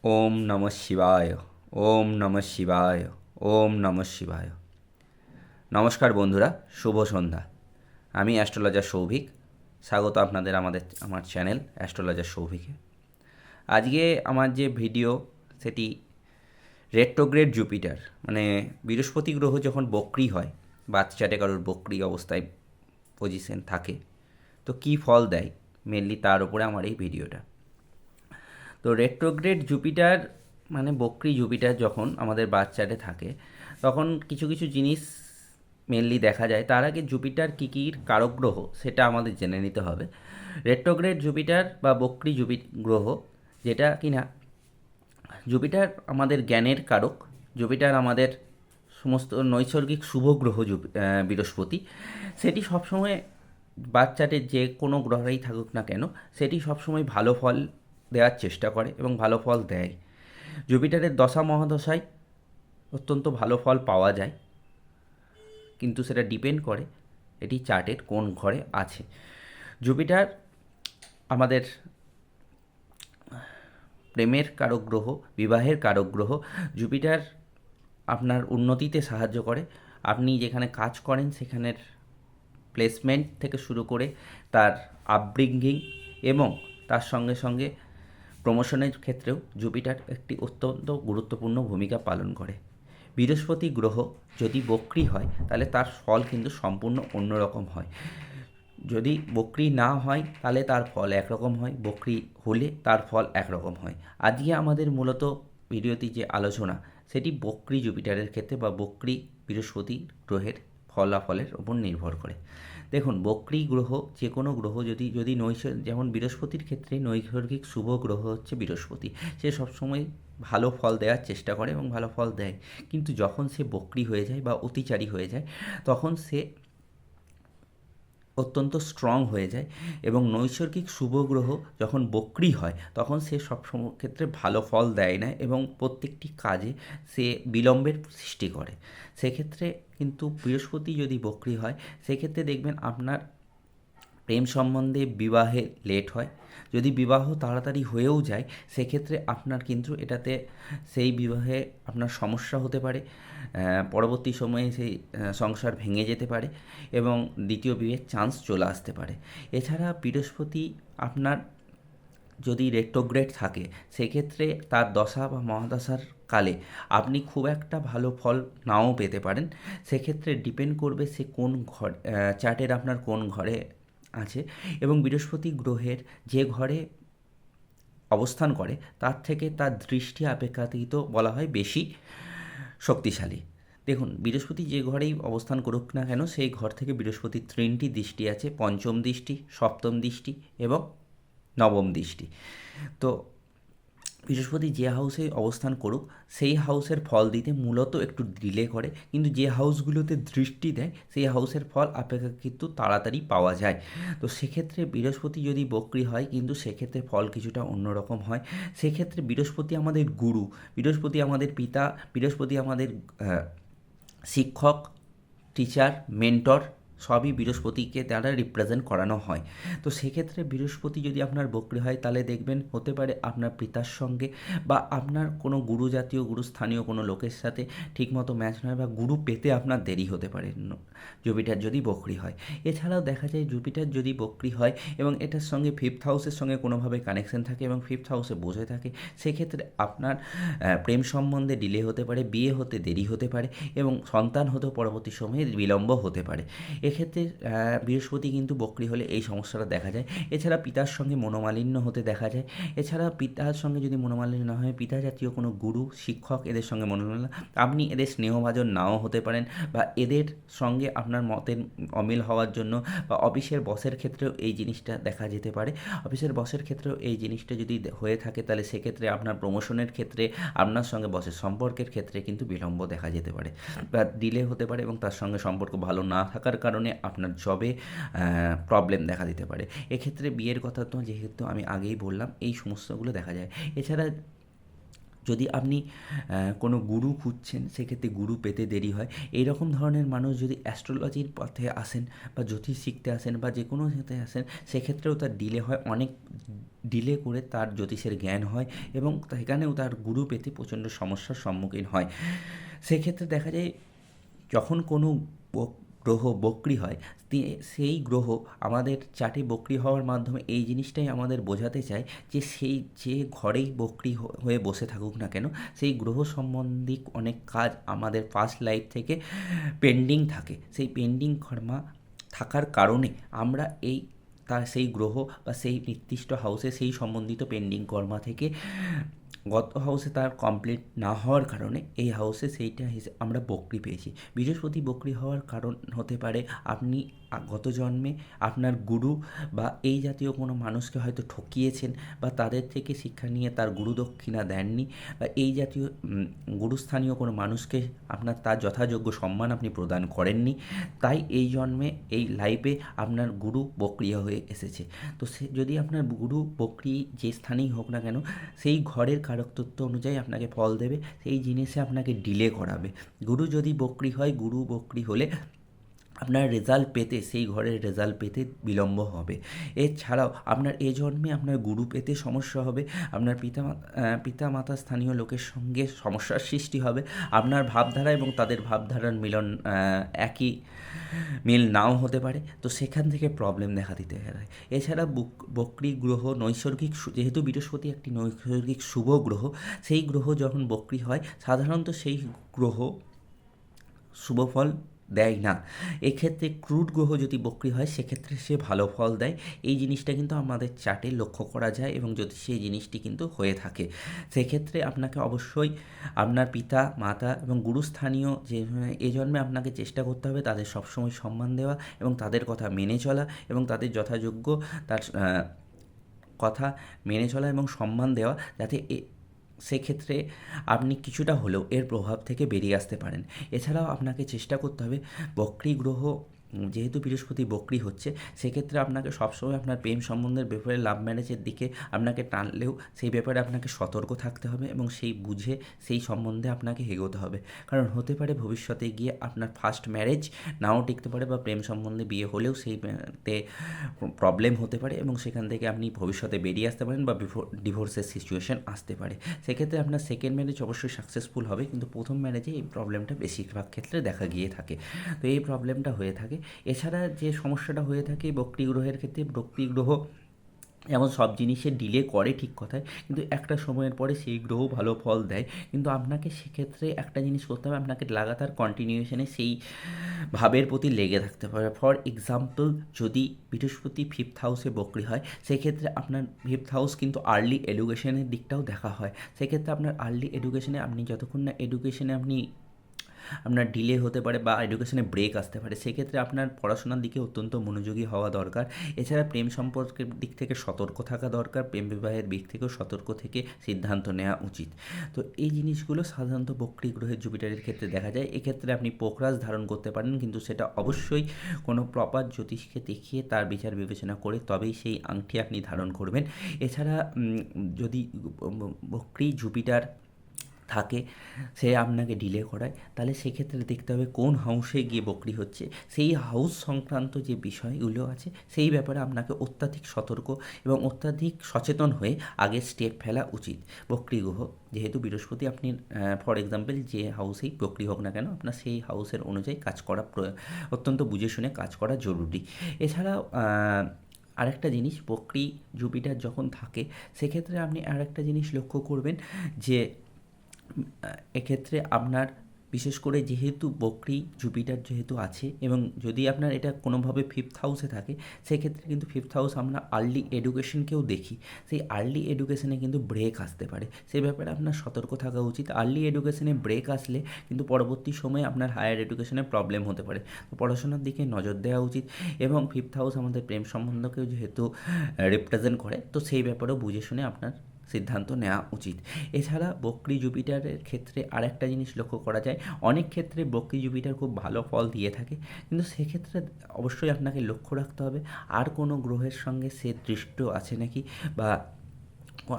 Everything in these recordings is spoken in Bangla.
ওম নমঃ শিবায়। ওম নমঃ শিবায়। ওম নমঃ শিবায়। নমস্কার বন্ধুরা, শুভ সন্ধ্যা। আমি অ্যাস্ট্রোলজার সৌভিক। স্বাগত আপনাদের আমার চ্যানেল অ্যাস্ট্রোলজার সৌভিকে। আজকে আমার যে ভিডিও, সেটি রেট্রোগ্রেড জুপিটার, মানে বৃহস্পতি গ্রহ যখন বক্রি হয়, বাচ্চাটে কারোর বক্রি অবস্থায় পজিশন থাকে, তো কী ফল দেয়, মেনলি তার উপরে আমার এই ভিডিওটা। তো রেট্রোগ্রেড জুপিটার মানে বক্রি জুপিটার যখন আমাদের বাচ্চাটে থাকে, তখন কিছু কিছু জিনিস মেনলি দেখা যায়। তার আগে জুপিটার কী কী কারক গ্রহ সেটা আমাদের জেনে নিতে হবে। রেট্রোগ্রেড জুপিটার বা বক্রি গ্রহ, যেটা কিনা জুপিটার আমাদের জ্ঞানের কারক। জুপিটার আমাদের সমস্ত নৈসর্গিক শুভ গ্রহ বৃহস্পতি, সেটি সবসময় বাচ্চাদের যে কোনো গ্রহেই থাকুক না কেন, সেটি সবসময় ভালো ফল দেওয়ার চেষ্টা করে এবং ভালো ফল দেয়। জুপিটারের দশা মহাদশায় অত্যন্ত ভালো ফল পাওয়া যায়, কিন্তু সেটা ডিপেন্ড করে এটি চার্টের কোন ঘরে আছে। জুপিটার আমাদের প্রেমের কারক গ্রহ, বিবাহের কারক গ্রহ। জুপিটার আপনার উন্নতিতে সাহায্য করে। আপনি যেখানে কাজ করেন সেখানের প্লেসমেন্ট থেকে শুরু করে তার আপব্রিঙ্গিং এবং তার সঙ্গে সঙ্গে প্রমোশনের ক্ষেত্রেও জুপিটার একটি অত্যন্ত গুরুত্বপূর্ণ ভূমিকা পালন করে। বৃহস্পতি গ্রহ যদি বক্রি হয়, তাহলে তার ফল কিন্তু সম্পূর্ণ অন্যরকম হয়। যদি বক্রি না হয় তাহলে তার ফল একরকম হয়, বক্রি হলে তার ফল একরকম হয়। আজকে আমাদের মূলত ভিডিওতে যে আলোচনা, সেটি বক্রি জুপিটারের ক্ষেত্রে বা বক্রি বৃহস্পতি গ্রহের ফলাফলের ওপর নির্ভর করে। দেখুন, বক্রি গ্রহ যে কোনো গ্রহ যদি যদি যেমন বৃহস্পতির ক্ষেত্রে নৈসর্গিক শুভ গ্রহ হচ্ছে বৃহস্পতি, সে সবসময় ভালো ফল দেওয়ার চেষ্টা করে এবং ভালো ফল দেয়। কিন্তু যখন সে বক্রি হয়ে যায় বা অতিচারী হয়ে যায়, তখন সে অত্যন্ত স্ট্রং হয়ে যায় এবং নৈসর্গিক শুভ গ্রহ যখন বক্রি হয়, তখন সে সবসময় ক্ষেত্রে ভালো ফল দেয় না এবং প্রত্যেকটি কাজে সে বিলম্বের সৃষ্টি করে। সেক্ষেত্রে কিন্তু বৃহস্পতি যদি বক্রি হয়, সেক্ষেত্রে দেখবেন আপনার প্রেম সম্বন্ধে বিবাহে লেট হয়। যদি বিবাহ তাড়াতাড়ি হয়েও যায়, সেক্ষেত্রে আপনার কিন্তু এটাতে সেই বিবাহে আপনার সমস্যা হতে পারে। পরবর্তী সময়ে সেই সংসার ভেঙে যেতে পারে এবং দ্বিতীয় বিয়ের চান্স চলে আসতে পারে। এছাড়া বৃহস্পতি আপনার যদি রেট্রোগ্রেড থাকে, সেক্ষেত্রে তার দশা বা মহাদশার কালে আপনি খুব একটা ভালো ফল নাও পেতে পারেন। সেক্ষেত্রে ডিপেন্ড করবে সে কোন ঘর, চার্টের আপনার কোন ঘরে আছে এবং বৃহস্পতি গ্রহের যে ঘরে অবস্থান করে তার থেকে তার দৃষ্টি অপেক্ষাকৃত বলা হয় বেশি শক্তিশালী। দেখুন, বৃহস্পতি যে ঘরেই অবস্থান করুক না কেন, সেই ঘর থেকে বৃহস্পতির তিনটি দৃষ্টি আছে: পঞ্চম দৃষ্টি, সপ্তম দৃষ্টি এবং নবম দৃষ্টি। তো বৃহস্পতি যে হাউসে অবস্থান করুক, সেই হাউসের ফল দিতে মূলত একটু ডিলে করে, কিন্তু যে হাউসগুলোতে দৃষ্টি দেয় সেই হাউসের ফল অপেক্ষাকৃত তাড়াতাড়ি পাওয়া যায়। তো সেক্ষেত্রে বৃহস্পতি যদি বক্রি হয়, কিন্তু সেক্ষেত্রে ফল কিছুটা অন্যরকম হয়। সেক্ষেত্রে বৃহস্পতি আমাদের গুরু, বৃহস্পতি আমাদের পিতা, বৃহস্পতি আমাদের শিক্ষক, টিচার, মেন্টর, সবই বৃহস্পতিকে দ্বারা রিপ্রেজেন্ট করানো হয়। তো সেক্ষেত্রে বৃহস্পতি যদি আপনার বক্রি হয়, তাহলে দেখবেন হতে পারে আপনার পিতার সঙ্গে বা আপনার কোনো গুরু জাতীয় গুরুস্থানীয় কোনো লোকের সাথে ঠিকমতো ম্যাচ নয় বা গুরু পেতে আপনার দেরি হতে পারে জুপিটার যদি বক্রি হয়। এছাড়াও দেখা যায় জুপিটার যদি বক্রি হয় এবং এটার সঙ্গে ফিফথ হাউসের সঙ্গে কোনোভাবে কানেকশন থাকে এবং ফিফথ হাউসে বসে থাকে, সেক্ষেত্রে আপনার প্রেম সম্বন্ধে ডিলে হতে পারে, বিয়ে হতে দেরি হতে পারে এবং সন্তান হতেও পরবর্তী সময়ে বিলম্ব হতে পারে। এক্ষেত্রে বৃহস্পতি কিন্তু বক্রি হলে এই সমস্যাটা দেখা যায়। এছাড়া পিতার সঙ্গে মনোমালিন্য হতে দেখা যায়। এছাড়া পিতার সঙ্গে যদি মনোমালিন্য না হয়, পিতা জাতীয় কোনো গুরু, শিক্ষক, এদের সঙ্গে মনোমালিন্য, আপনি এদের স্নেহভাজন নাও হতে পারেন বা এদের সঙ্গে আপনার মতের অমিল হওয়ার জন্য বা অফিসের বসের ক্ষেত্রেও এই জিনিসটা দেখা যেতে পারে। অফিসের বসের ক্ষেত্রেও এই জিনিসটা যদি হয়ে থাকে, তাহলে সেক্ষেত্রে আপনার প্রমোশনের ক্ষেত্রে, আপনার সঙ্গে বসের সম্পর্কের ক্ষেত্রে কিন্তু বিলম্ব দেখা যেতে পারে বা ডিলে হতে পারে এবং তার সঙ্গে সম্পর্ক ভালো না থাকার কারণে আপনার জবে প্রবলেম দেখা দিতে পারে। এক্ষেত্রে বিয়ের কথা তো যেহেতু আমি আগেই বললাম, এই সমস্যাগুলো দেখা যায়। এছাড়া যদি আপনি কোনো গুরু খুঁজছেন সেক্ষেত্রে গুরু পেতে দেরি হয়। এইরকম ধরনের মানুষ যদি অ্যাস্ট্রোলজির পথে আসেন বা জ্যোতিষ শিখতে আসেন বা যে কোনো ইয়েতে আসেন, সেক্ষেত্রেও তার ডিলে হয়, অনেক ডিলে করে তার জ্যোতিষের জ্ঞান হয় এবং সেখানেও তার গুরু পেতে প্রচণ্ড সমস্যার সম্মুখীন হয়। সেক্ষেত্রে দেখা যায় যখন কোনো গ্রহ বক্রি হয়, সেই গ্রহ আমাদের চার্টে বক্রি হওয়ার মাধ্যমে এই জিনিসটাই আমাদের বোঝাতে চায় যে সেই যে ঘরেই বক্রি হয়ে বসে থাকুক না কেন, সেই গ্রহ সম্বন্ধী অনেক কাজ আমাদের পাস্ট লাইফ থেকে পেন্ডিং থাকে। সেই পেন্ডিং কর্মা থাকার কারণে আমরা তার সেই গ্রহ বা সেই নির্দিষ্ট হাউসে সেই সম্বন্ধিত পেন্ডিং কর্মা থেকে গত হাউসে তার কমপ্লিট না হওয়ার কারণে এই হাউসে সেইটা আমরা বকরি পেয়েছি। বৃহস্পতি বকরি হওয়ার কারণ হতে পারে আপনি গত জন্মে আপনার গুরু বা এই জাতীয় কোনো মানুষকে হয়তো ঠকিয়েছেন বা তাদের থেকে শিক্ষা নিয়ে তার গুরু দক্ষিণা দেননি, বা এই জাতীয় গুরুস্থানীয় কোনো মানুষকে তার যথাযোগ্য সম্মান আপনি প্রদান করেননি। তাই এই জন্মে এই লাইফে আপনার গুরু বক্রিয়া হয়ে এসেছে। তো যদি আপনার গুরু বক্রি যে স্থানেই হোক না কেন, সেই ঘরের কারকতত্ত্ব অনুযায়ী আপনাকে ফল দেবে, সেই জিনিসে আপনাকে ডিলে করাবে। গুরু যদি বক্রি হয়, গুরু বক্রি হলে আপনার রেজাল্ট পেতে, সেই ঘরের রেজাল্ট পেতে বিলম্ব হবে। এছাড়াও আপনার এ জন্মে আপনার গুরু পেতে সমস্যা হবে, আপনার পিতা মাতা স্থানীয় লোকের সঙ্গে সমস্যার সৃষ্টি হবে, আপনার ভাবধারা এবং তাদের ভাবধারার একই মিল নাও হতে পারে। তো সেখান থেকে প্রবলেম দেখা দিতে পারে। এছাড়া বক্রি গ্রহ নৈসর্গিক, যেহেতু বৃহস্পতি একটি নৈসর্গিক শুভ গ্রহ, সেই গ্রহ যখন বক্রি হয় সাধারণত সেই গ্রহ শুভ ফল দেয় না। এক্ষেত্রে ক্রুড গ্রহ যদি বক্রি হয় সেক্ষেত্রে সে ভালো ফল দেয়। এই জিনিসটা কিন্তু আমাদের চার্টে লক্ষ্য করা যায় এবং যদি সেই জিনিসটি কিন্তু হয়ে থাকে, সেক্ষেত্রে আপনাকে অবশ্যই আপনার পিতা মাতা এবং গুরুস্থানীয় যে এ জন্মে আপনাকে চেষ্টা করতে হবে তাদের সবসময় সম্মান দেওয়া এবং তাদের কথা মেনে চলা এবং তাদের যথাযোগ্য তার কথা মেনে চলা এবং সম্মান দেওয়া, যাতে সেক্ষেত্রে আপনি কিছুটা হলেও এর প্রভাব থেকে বেরিয়ে আসতে পারেন। এছাড়াও আপনাকে চেষ্টা করতে হবে, বক্রি গ্রহ যেহেতু বৃহস্পতি বক্রি হচ্ছে, সেক্ষেত্রে আপনাকে সবসময় আপনার প্রেম সম্বন্ধের ব্যাপারে, লাভ ম্যারেজের দিকে আপনাকে টানলেও সেই ব্যাপারে আপনাকে সতর্ক থাকতে হবে এবং সেই বুঝে সেই সম্বন্ধে আপনাকে এগোতে হবে। কারণ হতে পারে ভবিষ্যতে গিয়ে আপনার ফার্স্ট ম্যারেজ নাও টিকতে পারে বা প্রেম সম্বন্ধে বিয়ে হলেও সেইতে প্রবলেম হতে পারে এবং সেখান থেকে আপনি ভবিষ্যতে বেরিয়ে আসতে পারেন বা ডিভোর্সের সিচুয়েশন আসতে পারে। সেক্ষেত্রে আপনার সেকেন্ড ম্যারেজ অবশ্যই সাকসেসফুল হবে, কিন্তু প্রথম ম্যারেজে এই প্রবলেমটা বেশিরভাগ ক্ষেত্রে দেখা গিয়ে থাকে। তো এই প্রবলেমটা হয়ে থাকে। এছাড়া যে সমস্যাটা হয়ে থাকে বক্রি গ্রহের ক্ষেত্রে, বক্রি গ্রহ যেমন সব জিনিসের ডিলে করে ঠিক কথায়, কিন্তু একটা সময়ের পরে সেই গ্রহ ভালো ফল দেয়। কিন্তু আপনাকে সেক্ষেত্রে একটা জিনিস করতে হবে, আপনাকে লাগাতার কন্টিনিউশনে সেই ভাবের প্রতি লেগে থাকতে হবে। ফর এক্সাম্পল, যদি বৃহস্পতি ফিফথ হাউসে বক্রি হয়, সেক্ষেত্রে আপনার ফিফথ হাউস কিন্তু আর্লি এডুকেশনের দিকটাও দেখা হয়। সেক্ষেত্রে আপনার আর্লি এডুকেশনে আপনি যতক্ষণ না এডুকেশনে আপনার ডিলে হতে পারে বা এডুকেশনে ব্রেক আসতে পারে, সেক্ষেত্রে আপনার পড়াশোনার দিকে অত্যন্ত মনোযোগী হওয়া দরকার। এছাড়া প্রেম সম্পর্কের দিক থেকে সতর্ক থাকা দরকার, প্রেম বিবাহের দিক থেকেও সতর্ক থেকে সিদ্ধান্ত নেওয়া উচিত। তো এই জিনিসগুলো সাধারণত বক্রি গ্রহের জুপিটারের ক্ষেত্রে দেখা যায়। এক্ষেত্রে আপনি পোকরাজ ধারণ করতে পারেন, কিন্তু সেটা অবশ্যই কোনো প্রপার জ্যোতিষকে দেখিয়ে তার বিচার বিবেচনা করে তবেই সেই আংটি আপনি ধারণ করবেন। এছাড়া যদি বক্রি জুপিটার থাকে, সে আপনাকে ডিলে করায়, তাহলে সেক্ষেত্রে দেখতে হবে কোন হাউসে গিয়ে বক্রি হচ্ছে, সেই হাউস সংক্রান্ত যে বিষয়গুলো আছে সেই ব্যাপারে আপনাকে অত্যাধিক সতর্ক এবং অত্যাধিক সচেতন হয়ে আগে স্টেপ ফেলা উচিত। বক্রি গ্রহ যেহেতু বৃহস্পতি, আপনি ফর এক্সাম্পল যে হাউসেই বক্রি হোক না কেন, আপনার সেই হাউসের অনুযায়ী কাজ করা অত্যন্ত বুঝে শুনে কাজ করা জরুরি। এছাড়াও আরেকটা জিনিস, বক্রি জুপিটার যখন থাকে সেক্ষেত্রে আপনি আরেকটা জিনিস লক্ষ্য করবেন যে এক্ষেত্রে আপনার বিশেষ করে যেহেতু বক্রি জুপিটার যেহেতু আছে এবং যদি আপনার এটা কোনোভাবে ফিফথ হাউসে থাকে, সেক্ষেত্রে কিন্তু ফিফথ হাউস আমরা আর্লি এডুকেশনকেও দেখি। সেই আর্লি এডুকেশনে কিন্তু ব্রেক আসতে পারে, সেই ব্যাপারে আপনার সতর্ক থাকা উচিত। আর্লি এডুকেশনে ব্রেক আসলে কিন্তু পরবর্তী সময়ে আপনার হায়ার এডুকেশনে প্রবলেম হতে পারে। তো পড়াশোনার দিকে নজর দেওয়া উচিত এবং ফিফথ হাউস আমাদের প্রেম সম্বন্ধকেও যেহেতু রিপ্রেজেন্ট করে, তো সেই ব্যাপারেও বুঝে শুনে আপনার সিদ্ধান্ত নেওয়া উচিত। এছাড়া বক্রি জুপিটারের ক্ষেত্রে আরেকটা জিনিস লক্ষ্য করা যায়, অনেক ক্ষেত্রে বক্রি জুপিটার খুব ভালো ফল দিয়ে থাকে, কিন্তু সেক্ষেত্রে অবশ্যই আপনাকে লক্ষ্য রাখতে হবে আর কোনো গ্রহের সঙ্গে সে দৃষ্ট আছে নাকি বা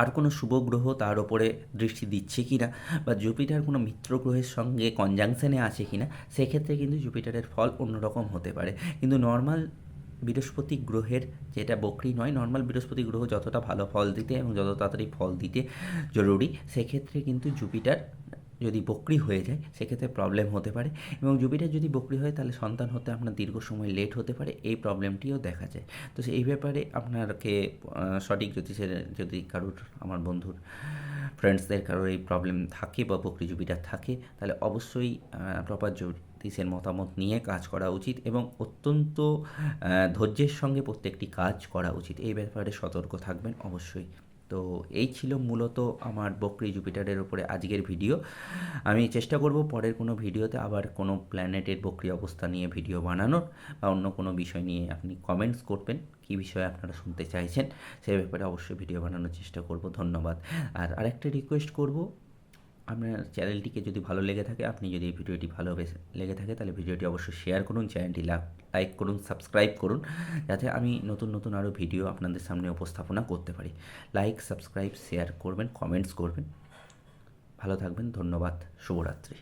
আর কোনো শুভ গ্রহ তার ওপরে দৃষ্টি দিচ্ছে কি না, বা জুপিটার কোনো মিত্র গ্রহের সঙ্গে কনজাংশনে আছে কি না, সেক্ষেত্রে কিন্তু জুপিটারের ফল অন্যরকম হতে পারে। কিন্তু নর্মাল বৃহস্পতি গ্রহের, যেটা বক্রী নয়, নর্মাল বৃহস্পতি গ্রহ যতটা ভালো ফল দিতে এবং যত তাড়াতাড়ি ফল দিতে জরুরি, সেক্ষেত্রে কিন্তু জুপিটার যদি বক্রী হয়ে যায় সেক্ষেত্রে প্রবলেম হতে পারে। এবং জুপিটার যদি বক্রী হয় তাহলে সন্তান হতে আপনার দীর্ঘ সময় লেট হতে পারে, এই প্রবলেমটিও দেখা যায়। তো এই ব্যাপারে আপনাকে সঠিক জ্যোতিষের, যদি কারোর, আমার বন্ধুর ফ্রেন্ডসদের কারোর এই প্রবলেম থাকে বা বক্রী জুপিটার থাকে, তাহলে অবশ্যই প্রপার জ্যোতিষের মতামত নিয়ে কাজ করা উচিত এবং অত্যন্ত ধৈর্যের সঙ্গে প্রত্যেকটি কাজ করা উচিত। এই ব্যাপারে সতর্ক থাকবেন অবশ্যই। তো এই ছিল মূলত আমার বক্রী জুপিটারের উপরে আজকের ভিডিও। আমি চেষ্টা করব পরের কোনো ভিডিওতে আবার কোনো প্ল্যানেটের বক্রী অবস্থা নিয়ে ভিডিও বানানোর, বা অন্য কোনো বিষয় নিয়ে আপনি কমেন্টস করবেন কী বিষয়ে আপনারা শুনতে চাইছেন, সেই ব্যাপারে অবশ্যই ভিডিও বানানোর চেষ্টা করব। ধন্যবাদ। আর আরেকটা রিকোয়েস্ট করব, আপনার চ্যানেলটিকে যদি ভালো লেগে থাকে, আপনি যদি এই ভিডিওটি ভালো লেগে থাকে, তাহলে ভিডিওটি অবশ্যই শেয়ার করুন, চ্যানেলটি লাইক করুন, সাবস্ক্রাইব করুন, যাতে আমি নতুন নতুন আরও ভিডিও আপনাদের সামনে উপস্থাপনা করতে পারি। লাইক, সাবস্ক্রাইব, শেয়ার করবেন, কমেন্টস করবেন। ভালো থাকবেন। ধন্যবাদ। শুভরাত্রি।